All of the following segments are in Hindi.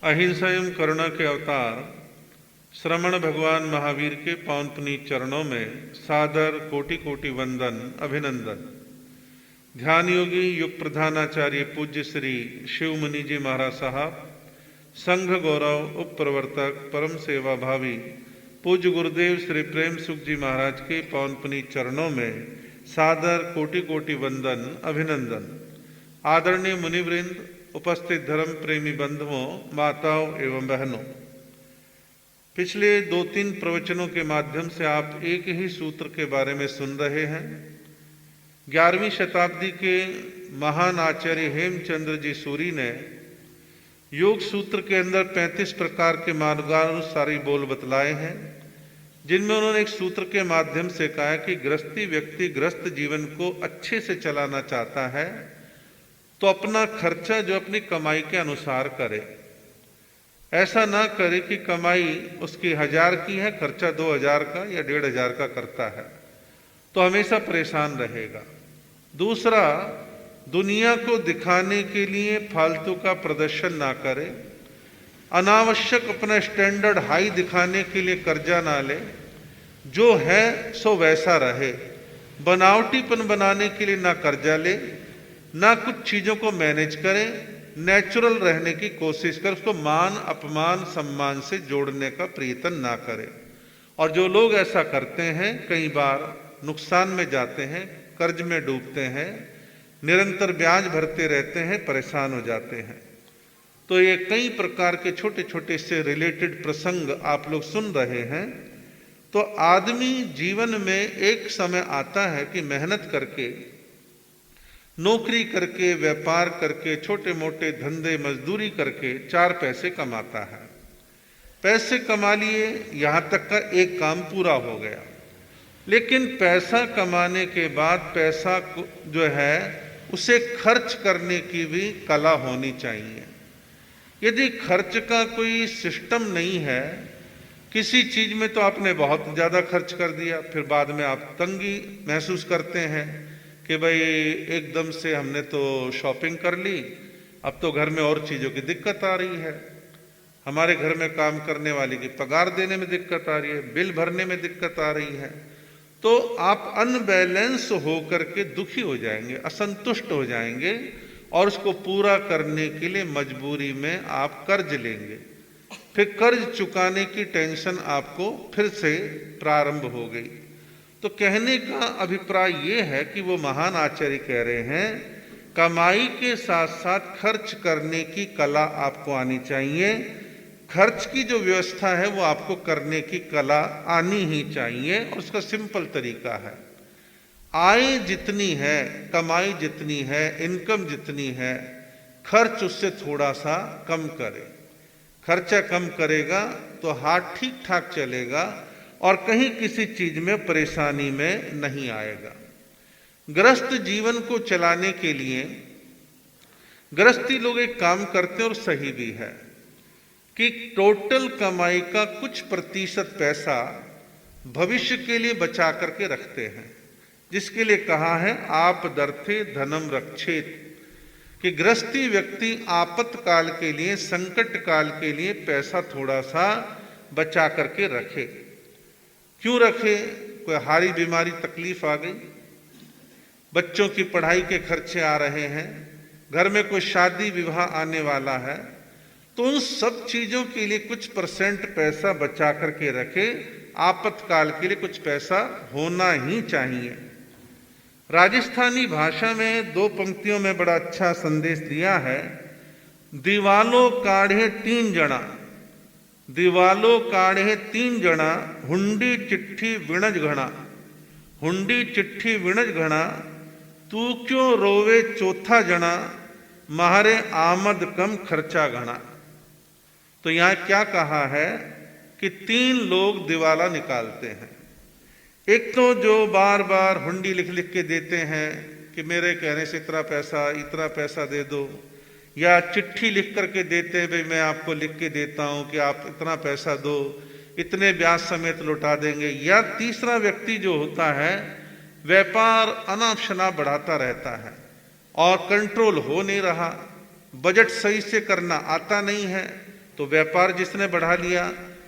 अहिंसा एवं करुणा के अवतार श्रमण भगवान महावीर के पावन पुनीत चरणों में सादर कोटि कोटि वंदन अभिनंदन। ध्यान योगी युग प्रधानाचार्य पूज्य श्री शिव मुनि जी महाराज साहब, संघ गौरव उप प्रवर्तक परम सेवा भावी पूज्य गुरुदेव श्री प्रेम सुख जी महाराज के पावन पुनीत चरणों में सादर कोटि कोटि वंदन अभिनंदन। आदरणीय मुनिवृंद, उपस्थित धर्म प्रेमी बंधुओं, माताओं एवं बहनों, पिछले 2-3 प्रवचनों के माध्यम से आप एक ही सूत्र के बारे में सुन रहे हैं। 11वीं शताब्दी के महान आचार्य हेमचंद्र जी सूरी ने योग सूत्र के अंदर 35 प्रकार के मार्गानुसारी बोल बतलाए हैं, जिनमें उन्होंने एक सूत्र के माध्यम से कहा कि गृहस्थी व्यक्ति गृहस्थ जीवन को अच्छे से चलाना चाहता है तो अपना खर्चा जो अपनी कमाई के अनुसार करे। ऐसा ना करे कि कमाई उसकी 1000 की है, खर्चा 2000 का या 1500 का करता है, तो हमेशा परेशान रहेगा। दूसरा, दुनिया को दिखाने के लिए फालतू का प्रदर्शन ना करे, अनावश्यक अपना स्टैंडर्ड हाई दिखाने के लिए कर्जा ना ले, जो है सो वैसा रहे। बनावटीपन बनाने के लिए ना कर्जा ले, ना कुछ चीजों को मैनेज करे, नेचुरल रहने की कोशिश करे, उसको मान अपमान सम्मान से जोड़ने का प्रयत्न ना करे। और जो लोग ऐसा करते हैं कई बार नुकसान में जाते हैं, कर्ज में डूबते हैं, निरंतर ब्याज भरते रहते हैं, परेशान हो जाते हैं। तो ये कई प्रकार के छोटे छोटे से रिलेटेड प्रसंग आप लोग सुन रहे हैं। तो आदमी जीवन में एक समय आता है कि मेहनत करके, नौकरी करके, व्यापार करके, छोटे मोटे धंधे मजदूरी करके 4 पैसे कमाता है। पैसे कमा लिए, यहां तक का एक काम पूरा हो गया। लेकिन पैसा कमाने के बाद पैसा जो है उसे खर्च करने की भी कला होनी चाहिए। यदि खर्च का कोई सिस्टम नहीं है, किसी चीज में तो आपने बहुत ज्यादा खर्च कर दिया, फिर बाद में आप तंगी महसूस करते हैं कि भाई एकदम से हमने तो शॉपिंग कर ली, अब तो घर में और चीज़ों की दिक्कत आ रही है, हमारे घर में काम करने वाले की पगार देने में दिक्कत आ रही है, बिल भरने में दिक्कत आ रही है। तो आप अनबैलेंस होकर के दुखी हो जाएंगे, असंतुष्ट हो जाएंगे और उसको पूरा करने के लिए मजबूरी में आप कर्ज लेंगे। फिर कर्ज चुकाने की टेंशन आपको फिर से प्रारंभ हो गई। तो कहने का अभिप्राय ये है कि वो महान आचार्य कह रहे हैं, कमाई के साथ साथ खर्च करने की कला आपको आनी चाहिए। खर्च की जो व्यवस्था है वो आपको करने की कला आनी ही चाहिए। और उसका सिंपल तरीका है, आय जितनी है, कमाई जितनी है, इनकम जितनी है, खर्च उससे थोड़ा सा कम करे। खर्चा कम करेगा तो हाथ ठीक ठाक चलेगा और कहीं किसी चीज में परेशानी में नहीं आएगा। गृहस्थ जीवन को चलाने के लिए गृहस्थी लोग एक काम करते हैं और सही भी है कि टोटल कमाई का कुछ प्रतिशत पैसा भविष्य के लिए बचा करके रखते हैं, जिसके लिए कहा है आपदर्थे धनम रक्षेत, कि गृहस्थी व्यक्ति आपातकाल के लिए, संकट काल के लिए पैसा थोड़ा सा बचा करके रखे। क्यों रखे? कोई हारी बीमारी तकलीफ आ गई, बच्चों की पढ़ाई के खर्चे आ रहे हैं, घर में कोई शादी विवाह आने वाला है, तो उन सब चीजों के लिए कुछ % पैसा बचा करके रखे। आपातकाल के लिए कुछ पैसा होना ही चाहिए। राजस्थानी भाषा में 2 पंक्तियों में बड़ा अच्छा संदेश दिया है, दीवालो काढ़े 3 जना, दीवालो काढ़े 3 जना, हुंडी चिट्ठी विणज घना, हुंडी चिट्ठी विणज घना, तू क्यों रोवे चौथा जना, मारे आमद कम खर्चा घना। तो यहां क्या कहा है कि 3 लोग दिवाला निकालते हैं। एक तो जो बार बार हुंडी लिख लिख के देते हैं कि मेरे कहने से इतना पैसा दे दो, या चिट्ठी लिख करके देते हैं, भाई मैं आपको लिख के देता हूं कि आप इतना पैसा दो, इतने ब्याज समेत लौटा देंगे। या तीसरा व्यक्ति जो होता है, व्यापार अनाप शनाप बढ़ाता रहता है और कंट्रोल हो नहीं रहा, बजट सही से करना आता नहीं है, तो व्यापार जिसने बढ़ा लिया।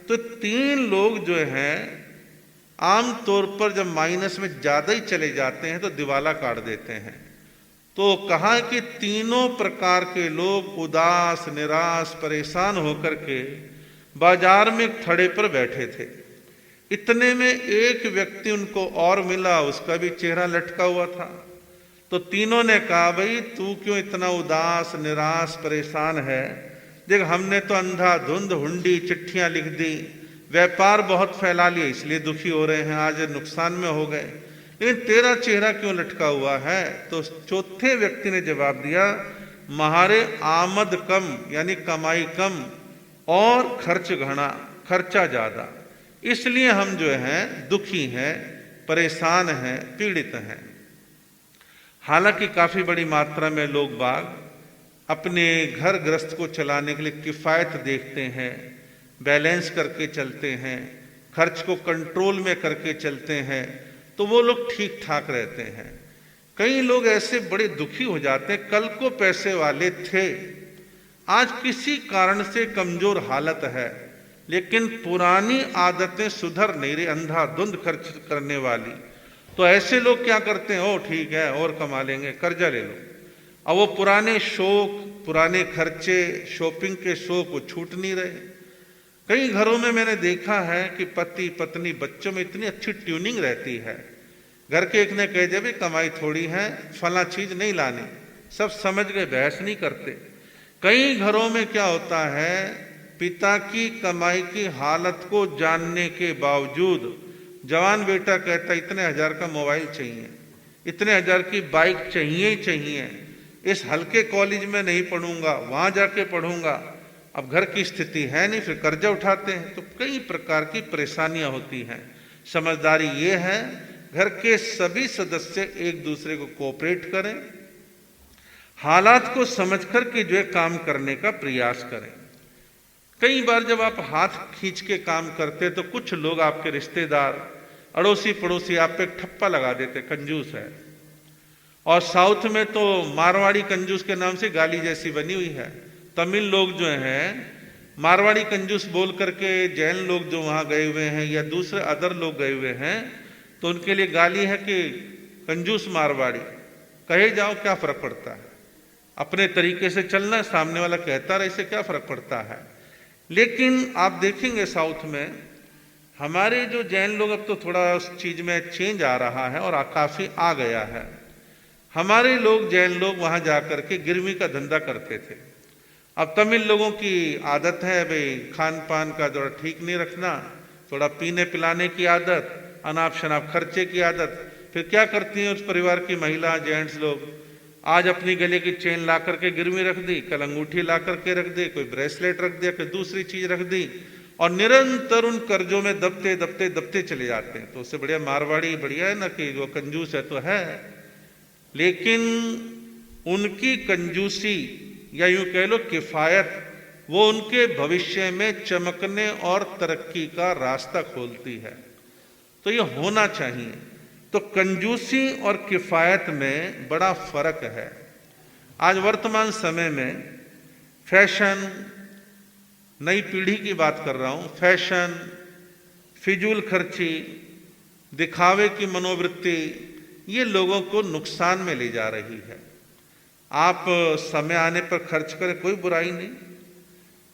तो 3 लोग जो हैं आमतौर पर जब माइनस में ज्यादा ही चले जाते हैं तो दिवाला काट देते हैं। तो कहा कि तीनों प्रकार के लोग उदास, निराश, परेशान होकर के बाजार में एक थड़े पर बैठे थे। इतने में एक व्यक्ति उनको और मिला, उसका भी चेहरा लटका हुआ था। तो तीनों ने कहा, भाई तू क्यों इतना उदास, निराश, परेशान है? देख, हमने तो अंधाधुंध हुंडी चिट्ठियां लिख दी, व्यापार बहुत फैला लिया, इसलिए दुखी हो रहे हैं, आज नुकसान में हो गए, लेकिन तेरा चेहरा क्यों लटका हुआ है? तो चौथे व्यक्ति ने जवाब दिया, हमारे आमद कम यानी कमाई कम और खर्च घना, खर्चा ज्यादा, इसलिए हम जो हैं दुखी हैं, परेशान हैं, पीड़ित हैं। हालांकि काफी बड़ी मात्रा में लोग बाग अपने घर गृहस्थ को चलाने के लिए किफायत देखते हैं, बैलेंस करके चलते हैं, खर्च को कंट्रोल में करके चलते हैं, तो वो लोग ठीक ठाक रहते हैं। कई लोग ऐसे बड़े दुखी हो जाते हैं, कल को पैसे वाले थे, आज किसी कारण से कमजोर हालत है, लेकिन पुरानी आदतें सुधर नहीं रही, अंधाधुंध खर्च करने वाली। तो ऐसे लोग क्या करते हैं, ओ ठीक है और कमा लेंगे, कर्जा ले लो। अब वो पुराने शौक, पुराने खर्चे, शॉपिंग के शौक वो छूट नहीं रहे। कई घरों में मैंने देखा है कि पति पत्नी बच्चों में इतनी अच्छी ट्यूनिंग रहती है, घर के एक ने कह दिया, भाई कमाई थोड़ी है, फला चीज नहीं लानी, सब समझ गए, बहस नहीं करते। कई घरों में क्या होता है, पिता की कमाई की हालत को जानने के बावजूद जवान बेटा कहता, इतने हजार का मोबाइल चाहिए, इतने हजार की बाइक चाहिए ही चाहिए, इस हल्के कॉलेज में नहीं पढ़ूंगा, वहां जाके पढ़ूंगा। अब घर की स्थिति है नहीं, फिर कर्जा उठाते हैं। तो कई प्रकार की परेशानियां होती हैं। समझदारी ये है, घर के सभी सदस्य एक दूसरे को कोऑपरेट करें, हालात को समझ कर के जो है काम करने का प्रयास करें। कई बार जब आप हाथ खींच के काम करते तो कुछ लोग, आपके रिश्तेदार, अड़ोसी पड़ोसी आप पे ठप्पा लगा देते, कंजूस है। और साउथ में तो मारवाड़ी कंजूस के नाम से गाली जैसी बनी हुई है। तमिल लोग जो हैं मारवाड़ी कंजूस बोल करके, जैन लोग जो वहां गए हुए हैं या दूसरे अदर लोग गए हुए हैं, तो उनके लिए गाली है कि कंजूस मारवाड़ी। कहे जाओ, क्या फर्क पड़ता है, अपने तरीके से चलना, सामने वाला कहता रहे, इससे क्या फर्क पड़ता है। लेकिन आप देखेंगे साउथ में हमारे जो जैन लोग, अब तो थोड़ा उस चीज में चेंज आ रहा है और काफी आ गया है। हमारे लोग, जैन लोग वहां जाकर के गिरवी का धंधा करते थे। अब तमिल लोगों की आदत है, भाई खान पान का थोड़ा ठीक नहीं रखना, थोड़ा पीने पिलाने की आदत, अनाप शनाप खर्चे की आदत। फिर क्या करती हैं उस परिवार की महिला, जेंट्स लोग, आज अपनी गले की चेन ला करके गिरवी रख दी, कल अंगूठी ला करके रख दी, कोई ब्रेसलेट रख दिया, कोई दूसरी चीज रख दी, और निरंतर उन कर्जों में दबते दबते दबते चले जाते हैं। तो उससे बढ़िया मारवाड़ी बढ़िया है ना, कि वो कंजूस है तो है, लेकिन उनकी कंजूसी या यूं कह लो किफायत, वो उनके भविष्य में चमकने और तरक्की का रास्ता खोलती है। तो ये होना चाहिए। तो कंजूसी और किफायत में बड़ा फर्क है। आज वर्तमान समय में फैशन, नई पीढ़ी की बात कर रहा हूं, फैशन, फिजूल खर्ची, दिखावे की मनोवृत्ति, ये लोगों को नुकसान में ले जा रही है। आप समय आने पर खर्च करें, कोई बुराई नहीं।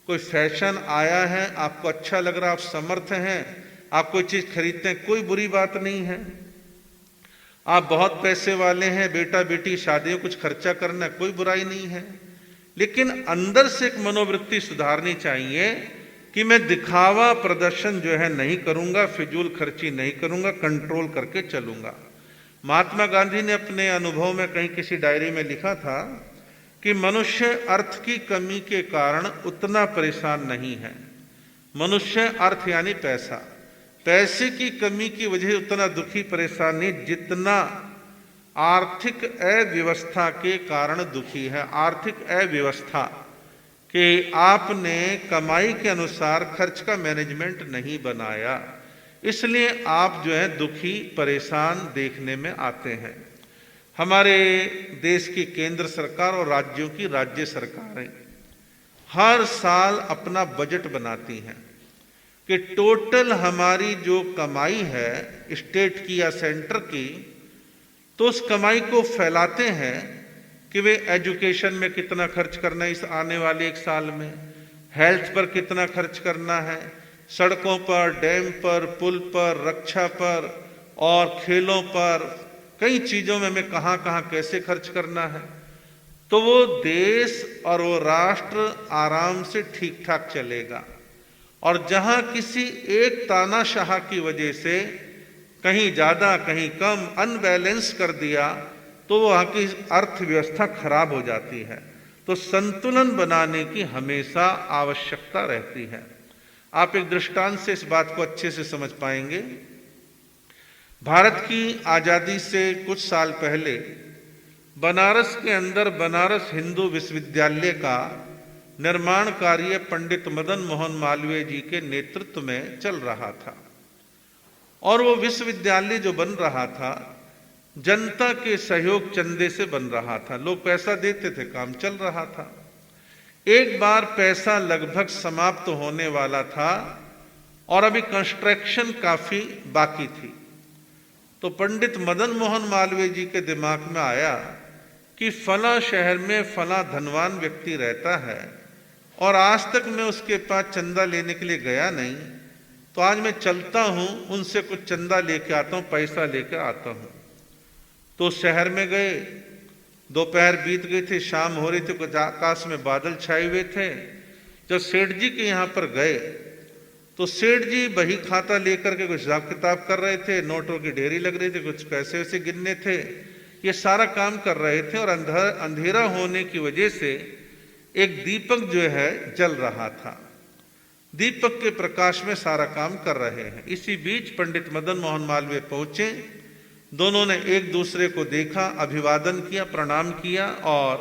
कोई फैशन आया है, आपको अच्छा लग रहा, आप समर्थ हैं, आप कोई चीज खरीदते हैं, कोई बुरी बात नहीं है। आप बहुत पैसे वाले हैं, बेटा बेटी शादी में कुछ खर्चा करना है, कोई बुराई नहीं है। लेकिन अंदर से एक मनोवृत्ति सुधारनी चाहिए कि मैं दिखावा प्रदर्शन जो है नहीं करूंगा, फिजूल खर्ची नहीं करूंगा, कंट्रोल करके चलूंगा। महात्मा गांधी ने अपने अनुभव में कहीं किसी डायरी में लिखा था कि मनुष्य अर्थ की कमी के कारण उतना परेशान नहीं है। मनुष्य अर्थ यानी पैसा, पैसे की कमी की वजह उतना दुखी परेशान नहीं जितना आर्थिक अव्यवस्था के कारण दुखी है। आर्थिक अव्यवस्था कि आपने कमाई के अनुसार खर्च का मैनेजमेंट नहीं बनाया, इसलिए आप जो है दुखी परेशान देखने में आते हैं। हमारे देश की केंद्र सरकार और राज्यों की राज्य सरकारें हर साल अपना बजट बनाती हैं कि टोटल हमारी जो कमाई है स्टेट की या सेंटर की, तो उस कमाई को फैलाते हैं कि वे एजुकेशन में कितना खर्च करना है इस आने वाले एक साल में, हेल्थ पर कितना खर्च करना है, सड़कों पर, डैम पर, पुल पर, रक्षा पर और खेलों पर, कई चीज़ों में हमें कहाँ कहाँ कैसे खर्च करना है। तो वो देश और वो राष्ट्र आराम से ठीक ठाक चलेगा। और जहाँ किसी एक तानाशाह की वजह से कहीं ज़्यादा कहीं कम अनबैलेंस कर दिया तो वहाँ की अर्थव्यवस्था खराब हो जाती है। तो संतुलन बनाने की हमेशा आवश्यकता रहती है। आप एक दृष्टांत से इस बात को अच्छे से समझ पाएंगे। भारत की आज़ादी से कुछ साल पहले बनारस के अंदर बनारस हिंदू विश्वविद्यालय का निर्माण कार्य पंडित मदन मोहन मालवीय जी के नेतृत्व में चल रहा था। और वो विश्वविद्यालय जो बन रहा था जनता के सहयोग चंदे से बन रहा था। लोग पैसा देते थे, काम चल रहा था। एक बार पैसा लगभग समाप्त होने वाला था और अभी कंस्ट्रक्शन काफी बाकी थी। तो पंडित मदन मोहन मालवीय जी के दिमाग में आया कि फला शहर में फला धनवान व्यक्ति रहता है और आज तक मैं उसके पास चंदा लेने के लिए गया नहीं, तो आज मैं चलता हूं, उनसे कुछ चंदा लेके आता हूं, पैसा लेके आता हूं। तो शहर में गए, दोपहर बीत गई थी, शाम हो रही थी, कुछ आकाश में बादल छाए हुए थे। जब सेठ जी के यहाँ पर गए तो सेठ जी बही खाता लेकर के कुछ हिसाब किताब कर रहे थे, नोटों की ढेरी लग रही थी, कुछ पैसे वैसे गिनने थे, ये सारा काम कर रहे थे। और अंधेरा होने की वजह से एक दीपक जो है जल रहा था। दीपक के प्रकाश में सारा काम कर रहे हैं। इसी बीच पंडित मदन मोहन मालवीय पहुंचे। दोनों ने एक दूसरे को देखा, अभिवादन किया, प्रणाम किया और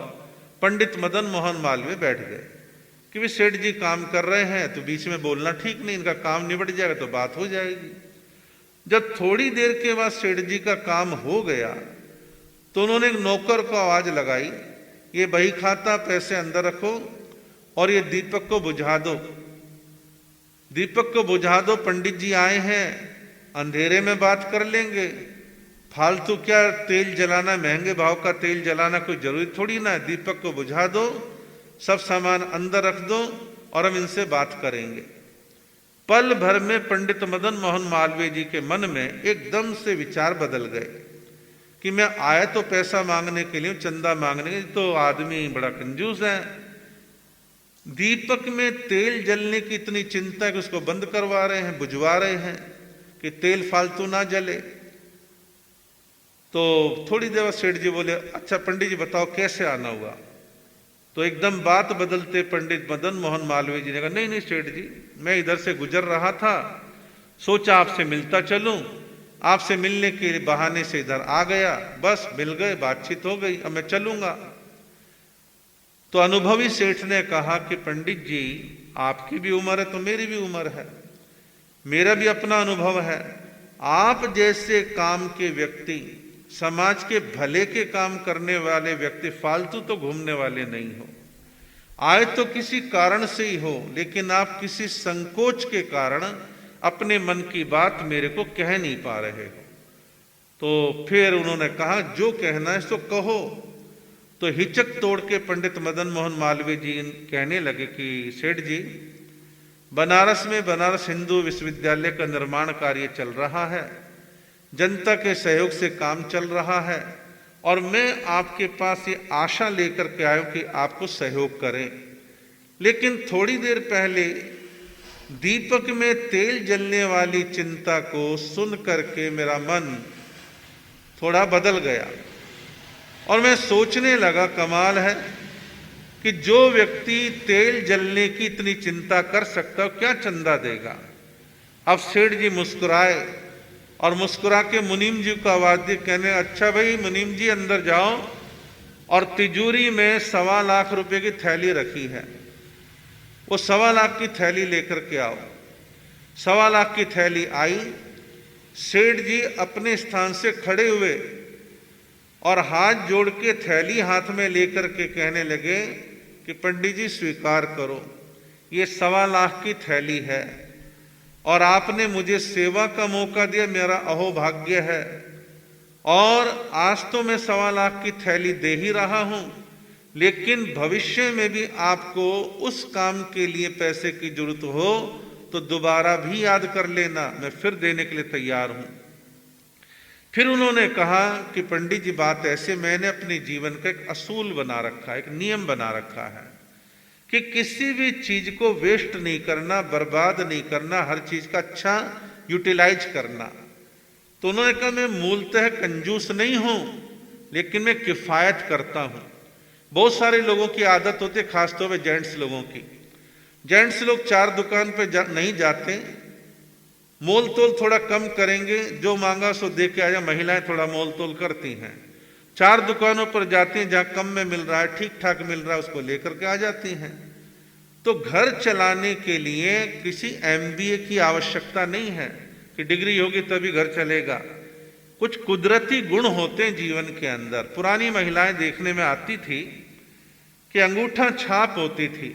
पंडित मदन मोहन मालवीय बैठ गए कि वे सेठ जी काम कर रहे हैं तो बीच में बोलना ठीक नहीं, इनका काम निबट जाएगा तो बात हो जाएगी। जब थोड़ी देर के बाद सेठ जी का काम हो गया तो उन्होंने एक नौकर को आवाज लगाई, ये बही खाता पैसे अंदर रखो और ये दीपक को बुझा दो, दीपक को बुझा दो, पंडित जी आए हैं, अंधेरे में बात कर लेंगे, फालतू क्या तेल जलाना, महंगे भाव का तेल जलाना कोई जरूरी थोड़ी ना है। दीपक को बुझा दो, सब सामान अंदर रख दो और हम इनसे बात करेंगे। पल भर में पंडित मदन मोहन मालवीय जी के मन में एकदम से विचार बदल गए कि मैं आया तो पैसा मांगने के लिए, चंदा मांगने के लिए, तो आदमी बड़ा कंजूस है। दीपक में तेल जलने की इतनी चिंता है कि उसको बंद करवा रहे हैं, बुझवा रहे हैं कि तेल फालतू ना जले। तो थोड़ी देर बाद सेठ जी बोले, अच्छा पंडित जी बताओ कैसे आना हुआ। तो एकदम बात बदलते पंडित मदन मोहन मालवीय जी ने कहा, नहीं नहीं सेठ जी, मैं इधर से गुजर रहा था, सोचा आपसे मिलता चलूं, आपसे मिलने के बहाने से इधर आ गया, बस मिल गए, बातचीत हो गई, अब मैं चलूंगा। तो अनुभवी सेठ ने कहा कि पंडित जी आपकी भी उम्र है तो मेरी भी उम्र है, मेरा भी अपना अनुभव है। आप जैसे काम के व्यक्ति, समाज के भले के काम करने वाले व्यक्ति फालतू तो घूमने वाले नहीं हो। आए तो किसी कारण से ही हो, लेकिन आप किसी संकोच के कारण अपने मन की बात मेरे को कह नहीं पा रहे हो। तो फिर उन्होंने कहा जो कहना है सो कहो। तो हिचक तोड़ के पंडित मदन मोहन मालवीय जी कहने लगे कि सेठ जी, बनारस में बनारस हिंदू विश्वविद्यालय का निर्माण कार्य चल रहा है, जनता के सहयोग से काम चल रहा है और मैं आपके पास ये आशा लेकर के आया हूं कि आपको सहयोग करें। लेकिन थोड़ी देर पहले दीपक में तेल जलने वाली चिंता को सुन करके मेरा मन थोड़ा बदल गया और मैं सोचने लगा, कमाल है कि जो व्यक्ति तेल जलने की इतनी चिंता कर सकता है क्या चंदा देगा। अब सेठ जी मुस्कुराए और मुस्कुरा के मुनीम जी को आवाज दी, कहने अच्छा भाई मुनीम जी अंदर जाओ और तिजोरी में 1.25 लाख रुपए की थैली रखी है, वो 1.25 लाख की थैली लेकर के आओ। 1.25 लाख की थैली आई। सेठ जी अपने स्थान से खड़े हुए और हाथ जोड़ के थैली हाथ में लेकर के कहने लगे कि पंडित जी स्वीकार करो, ये 1.25 लाख की थैली है और आपने मुझे सेवा का मौका दिया, मेरा अहोभाग्य है, और आज तो मैं 1.25 लाख की थैली दे ही रहा हूं, लेकिन भविष्य में भी आपको उस काम के लिए पैसे की जरूरत हो तो दोबारा भी याद कर लेना, मैं फिर देने के लिए तैयार हूं। फिर उन्होंने कहा कि पंडित जी बात ऐसे, मैंने अपने जीवन का एक असूल बना रखा है, एक नियम बना रखा है कि किसी भी चीज को वेस्ट नहीं करना, बर्बाद नहीं करना, हर चीज का अच्छा यूटिलाइज करना। तो उन्होंने कहा मैं मूलतः कंजूस नहीं हूं, लेकिन मैं किफायत करता हूं। बहुत सारे लोगों की आदत होती है, खासतौर पर जेंट्स लोगों की। जेंट्स लोग 4 दुकान पे नहीं जाते, मोल तोल थोड़ा कम करेंगे, जो मांगा सो दे के आया। महिलाएं थोड़ा मोल तोल करती हैं, 4 दुकानों पर जाती हैं, जहां कम में मिल रहा है, ठीक ठाक मिल रहा है, उसको लेकर के आ जाती हैं। तो घर चलाने के लिए किसी MBA की आवश्यकता नहीं है कि डिग्री होगी तभी घर चलेगा। कुछ कुदरती गुण होते हैं जीवन के अंदर। पुरानी महिलाएं देखने में आती थी कि अंगूठा छाप होती थी,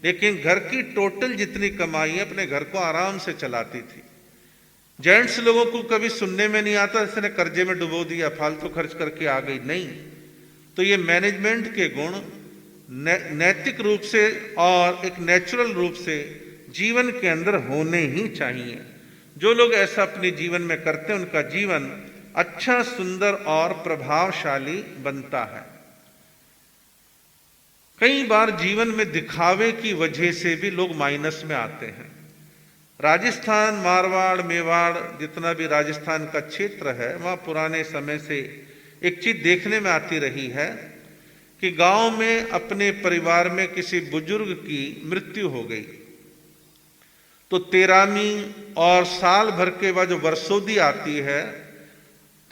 लेकिन घर की टोटल जितनी कमाई है अपने घर को आराम से चलाती थी। जेंट्स लोगों को कभी सुनने में नहीं आता इसने कर्जे में डुबो दिया, फालतू खर्च करके आ गई, नहीं। तो ये मैनेजमेंट के गुण नैतिक रूप से और एक नेचुरल रूप से जीवन के अंदर होने ही चाहिए। जो लोग ऐसा अपने जीवन में करते हैं उनका जीवन अच्छा, सुंदर और प्रभावशाली बनता है। कई बार जीवन में दिखावे की वजह से भी लोग माइनस में आते हैं। राजस्थान, मारवाड़, मेवाड़, जितना भी राजस्थान का क्षेत्र है, वहां पुराने समय से एक चीज देखने में आती रही है कि गांव में अपने परिवार में किसी बुजुर्ग की मृत्यु हो गई तो 13वीं और साल भर के बाद जो वर्षोदी आती है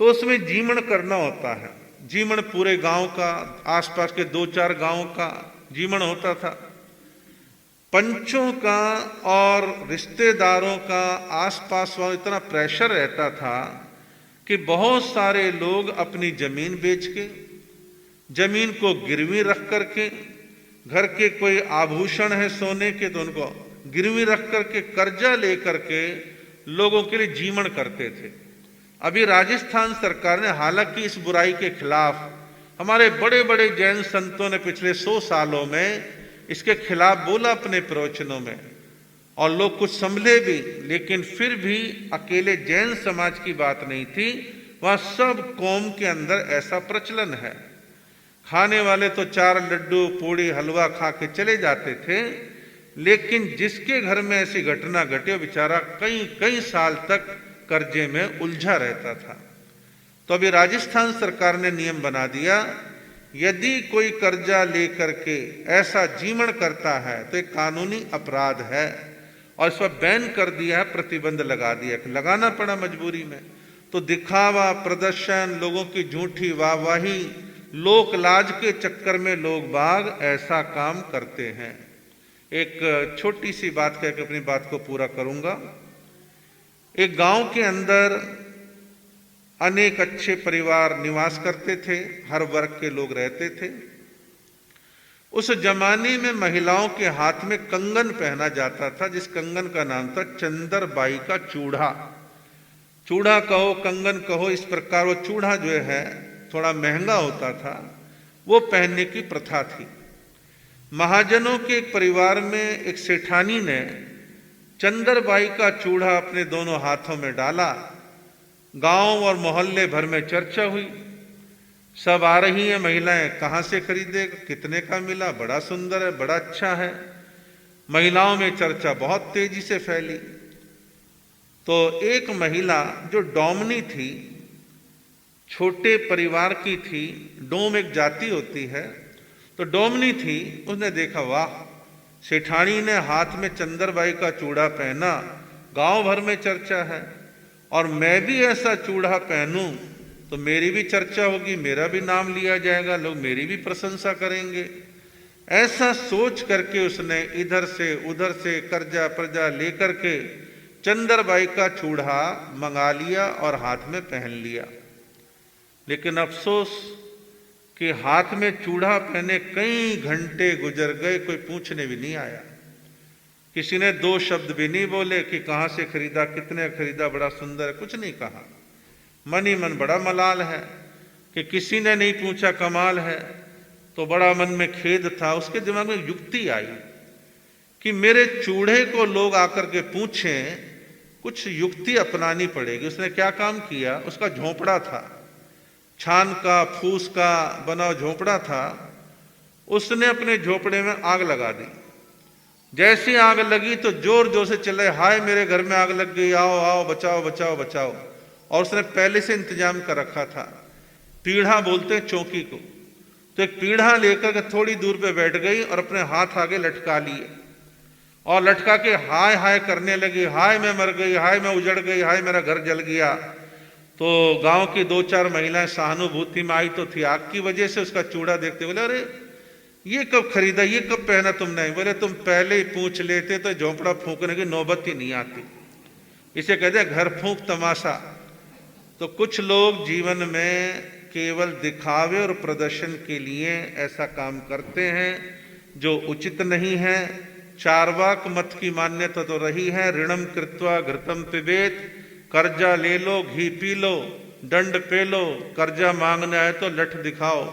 तो उसमें जीमण करना होता है। जीमण पूरे गांव का, आसपास के 2-4 गांव का जीमण होता था। पंचों का और रिश्तेदारों का, आसपास वालों, इतना प्रेशर रहता था कि बहुत सारे लोग अपनी जमीन बेच के, जमीन को गिरवी रख करके, घर के कोई आभूषण है सोने के तो उनको गिरवी रख करके कर्जा लेकर के लोगों के लिए जीमण करते थे। अभी राजस्थान सरकार ने, हालांकि इस बुराई के खिलाफ हमारे बड़े बड़े जैन संतों ने पिछले 100 सालों में इसके खिलाफ बोला अपने प्रवचनों में, और लोग कुछ संभले भी, लेकिन फिर भी अकेले जैन समाज की बात नहीं थी, वहां सब कौम के अंदर ऐसा प्रचलन है। खाने वाले तो 4 लड्डू, पूड़ी, हलवा खा के चले जाते थे, लेकिन जिसके घर में ऐसी घटना घटे बेचारा कई कई साल तक कर्जे में उलझा रहता था। तो अभी राजस्थान सरकार ने नियम बना दिया, यदि कोई कर्जा लेकर के ऐसा जीमण करता है तो एक कानूनी अपराध है, और इस पर बैन कर दिया है, प्रतिबंध लगा दिया। लगाना पड़ा मजबूरी में। तो दिखावा, प्रदर्शन, लोगों की झूठी वाहवाही, लोक लाज के चक्कर में लोग बाग ऐसा काम करते हैं। एक छोटी सी बात कह के अपनी बात को पूरा करूंगा। एक गांव के अंदर अनेक अच्छे परिवार निवास करते थे, हर वर्ग के लोग रहते थे। उस जमाने में महिलाओं के हाथ में कंगन पहना जाता था, जिस कंगन का नाम था चंदरबाई का चूड़ा। चूड़ा कहो, कंगन कहो, इस प्रकार वो चूड़ा जो है थोड़ा महंगा होता था, वो पहनने की प्रथा थी। महाजनों के एक परिवार में एक सेठानी ने चंदरबाई का चूड़ा अपने दोनों हाथों में डाला। गांव और मोहल्ले भर में चर्चा हुई, सब आ रही हैं महिलाएं, कहाँ से खरीदे, कितने का मिला, बड़ा सुंदर है, बड़ा अच्छा है। महिलाओं में चर्चा बहुत तेजी से फैली। तो एक महिला जो डोमनी थी, छोटे परिवार की थी, डोम एक जाति होती है, तो डोमनी थी, उसने देखा वाह, सेठानी ने हाथ में चंदरबाई का चूड़ा पहना, गांव भर में चर्चा है, और मैं भी ऐसा चूड़ा पहनूं तो मेरी भी चर्चा होगी, मेरा भी नाम लिया जाएगा, लोग मेरी भी प्रशंसा करेंगे। ऐसा सोच करके उसने इधर से उधर से कर्जा पर्जा लेकर के चंदरबाई का चूड़ा मंगा लिया और हाथ में पहन लिया। लेकिन अफसोस कि हाथ में चूड़ा पहने कई घंटे गुजर गए, कोई पूछने भी नहीं आया। किसी ने दो शब्द भी नहीं बोले कि कहाँ से खरीदा, कितने खरीदा, बड़ा सुंदर है, कुछ नहीं कहा। मन ही मन बड़ा मलाल है कि किसी ने नहीं पूछा, कमाल है। तो बड़ा मन में खेद था। उसके दिमाग में युक्ति आई कि मेरे चूड़े को लोग आकर के पूछें, कुछ युक्ति अपनानी पड़ेगी। उसने क्या काम किया, उसका झोंपड़ा था, छान का फूस का बना झोंपड़ा था। उसने अपने झोंपड़े में आग लगा दी। जैसी आग लगी तो जोर जोर से चिल्लाए, हाय मेरे घर में आग लग गई, आओ आओ बचाओ बचाओ बचाओ। और उसने पहले से इंतजाम कर रखा था। पीढ़ा बोलते हैं चौकी को। तो एक पीढ़ा लेकर के थोड़ी दूर पे बैठ गई और अपने हाथ आगे लटका लिए और लटका के हाय हाय करने लगी, हाय मैं मर गई, हाय मैं उजड़ गई, हाय मेरा घर जल गया। तो गांव की दो चार महिलाएं सहानुभूति में आई तो थी आग की वजह से। उसका चूड़ा देखते बोले, अरे ये कब खरीदा, ये कब पहना तुमने? बोले तुम पहले ही पूछ लेते तो झोंपड़ा फूंकने की नौबत ही नहीं आती। इसे कहते हैं घर फूंक तमाशा। तो कुछ लोग जीवन में केवल दिखावे और प्रदर्शन के लिए ऐसा काम करते हैं जो उचित नहीं है। चार्वाक मत की मान्यता तो रही है, ऋणम कृत्वा घृतम पिबेत, कर्जा ले लो घी पी लो, दंड पे लो, कर्जा मांगना है तो लठ दिखाओ,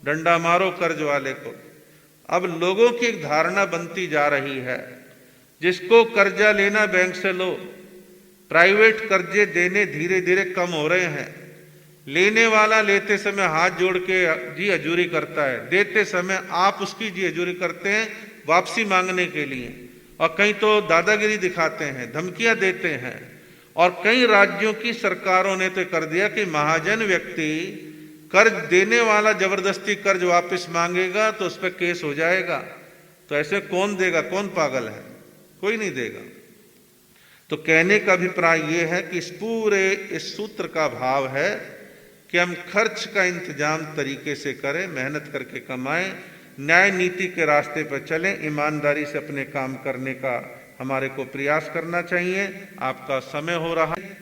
डंडा मारो कर्ज वाले को। अब लोगों की एक धारणा बनती जा रही है, जिसको कर्जा लेना बैंक से लो। प्राइवेट कर्जे देने धीरे धीरे कम हो रहे हैं। लेने वाला लेते समय हाथ जोड़ के जी हजूरी करता है, देते समय आप उसकी जी हजूरी करते हैं वापसी मांगने के लिए। और कहीं तो दादागिरी दिखाते हैं, धमकियां देते हैं। और कई राज्यों की सरकारों ने तो कर दिया कि महाजन व्यक्ति कर्ज देने वाला जबरदस्ती कर्ज वापस मांगेगा तो उस पर केस हो जाएगा। तो ऐसे कौन देगा, कौन पागल है? कोई नहीं देगा। तो कहने का अभिप्राय यह है कि इस सूत्र का भाव है कि हम खर्च का इंतजाम तरीके से करें, मेहनत करके कमाएं, न्याय नीति के रास्ते पर चलें, ईमानदारी से अपने काम करने का हमारे को प्रयास करना चाहिए। आपका समय हो रहा है।